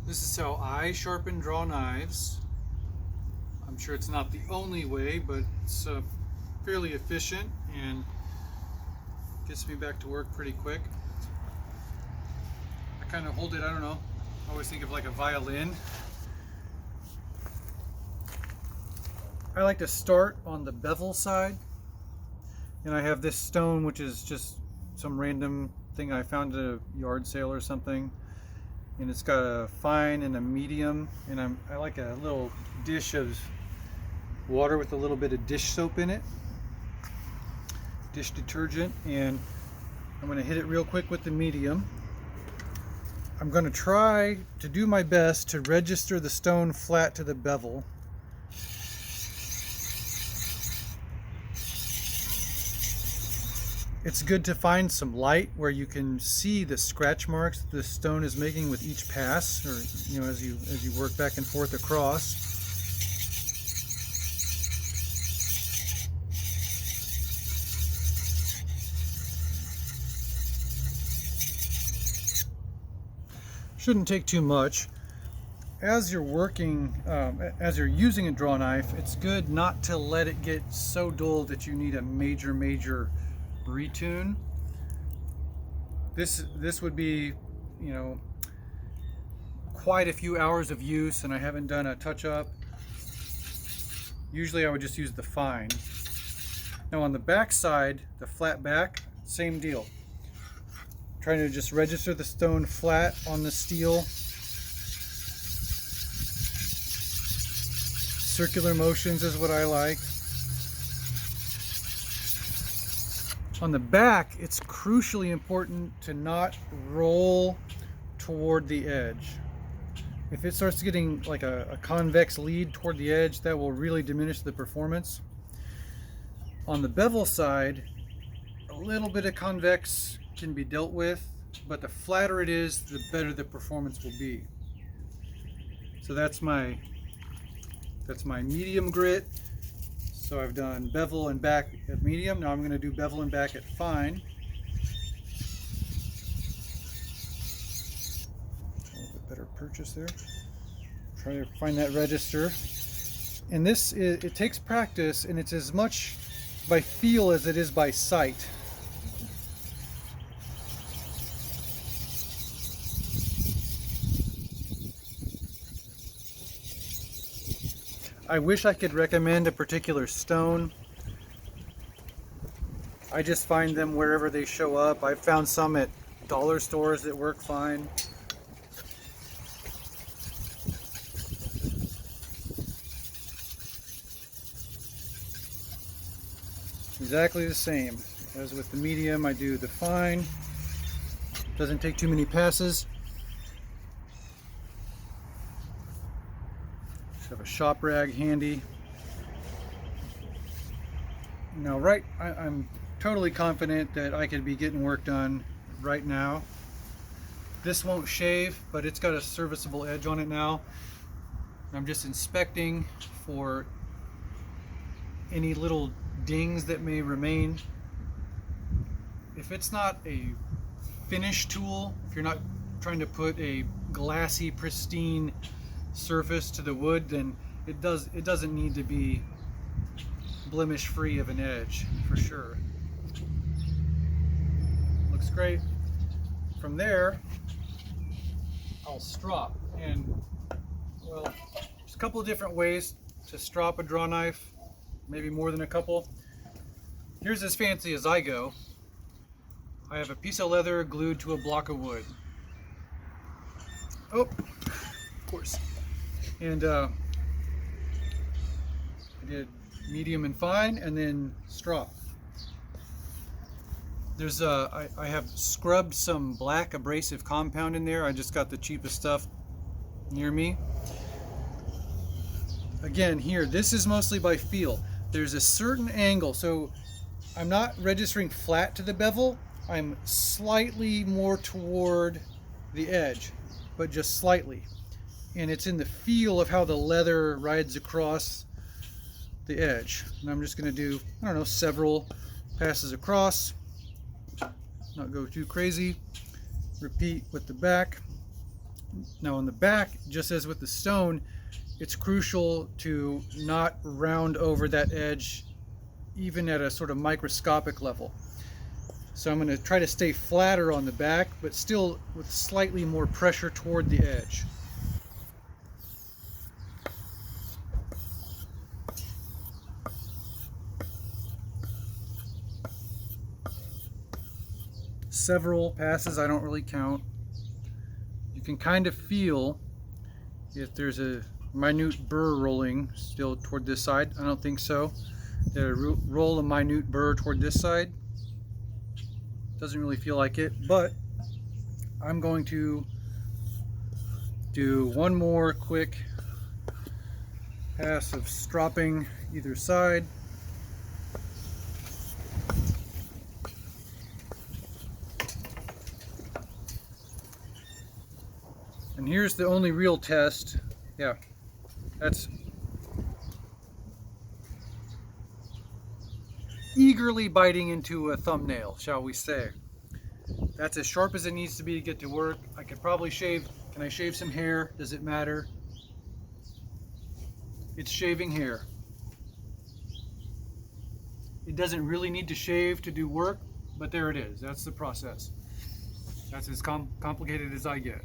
This is how I sharpen draw knives. I'm sure it's not the only way, but it's fairly efficient and gets me back to work pretty quick. I kind of hold it, I don't know, I always think of like a violin. I like to start on the bevel side, and I have this stone, which is just some random thing I found at a yard sale or something, and it's got a fine and a medium, and I like a little dish of water with a little bit of dish soap in it, dish detergent, and I'm going to hit it real quick with the medium. I'm going to try to do my best to register the stone flat to the bevel. It's good to find some light where you can see the scratch marks the stone is making with each pass, or as you work back and forth across. Shouldn't take too much. As you're working, as you're using a draw knife, it's good not to let it get so dull that you need a major retune. This would be, quite a few hours of use, and I haven't done a touch-up. Usually I would just use the fine. Now on the back side, the flat back, same deal. Trying to just register the stone flat on the steel. Circular motions is what I like. On the back, it's crucially important to not roll toward the edge. If it starts getting like a convex lead toward the edge, that will really diminish the performance. On the bevel side, a little bit of convex can be dealt with, but the flatter it is, the better the performance will be. So that's my medium grit. So I've done bevel and back at medium. Now I'm going to do bevel and back at fine. A little bit better purchase there. Try to find that register. And it takes practice, and it's as much by feel as it is by sight. I wish I could recommend a particular stone. I just find them wherever they show up. I've found some at dollar stores that work fine. Exactly the same as with the medium. I do the fine. Doesn't take too many passes. Have a shop rag handy. Now I'm totally confident that I could be getting work done right now. This won't shave, but it's got a serviceable edge on it now. I'm just inspecting for any little dings that may remain. If it's not a finish tool, if you're not trying to put a glassy, pristine surface to the wood, then it doesn't need to be blemish free of an edge, for sure. Looks great. From there, I'll strop, and well, there's a couple of different ways to strop a draw knife, maybe more than a couple. Here's as fancy as I go. I have a piece of leather glued to a block of wood. Oh, of course. And I did medium and fine, and then strop. There's I have scrubbed some black abrasive compound in there. I just got the cheapest stuff near me. Again, here, this is mostly by feel. There's a certain angle, so I'm not registering flat to the bevel. I'm slightly more toward the edge, but just slightly. And it's in the feel of how the leather rides across the edge. And I'm just going to do, I don't know, several passes across, not go too crazy. Repeat with the back. Now on the back, just as with the stone, it's crucial to not round over that edge even at a sort of microscopic level. So I'm going to try to stay flatter on the back, but still with slightly more pressure toward the edge. Several passes, I don't really count. You can kind of feel if there's a minute burr rolling still toward this side. I don't think so. There, roll a minute burr toward this side. Doesn't really feel like it, but I'm going to do one more quick pass of stropping either side. And here's the only real test. Yeah, that's eagerly biting into a thumbnail, shall we say. That's as sharp as it needs to be to get to work. I could probably shave. Can I shave some hair? Does it matter? It's shaving hair. It doesn't really need to shave to do work, but there it is. That's the process. That's as complicated as I get.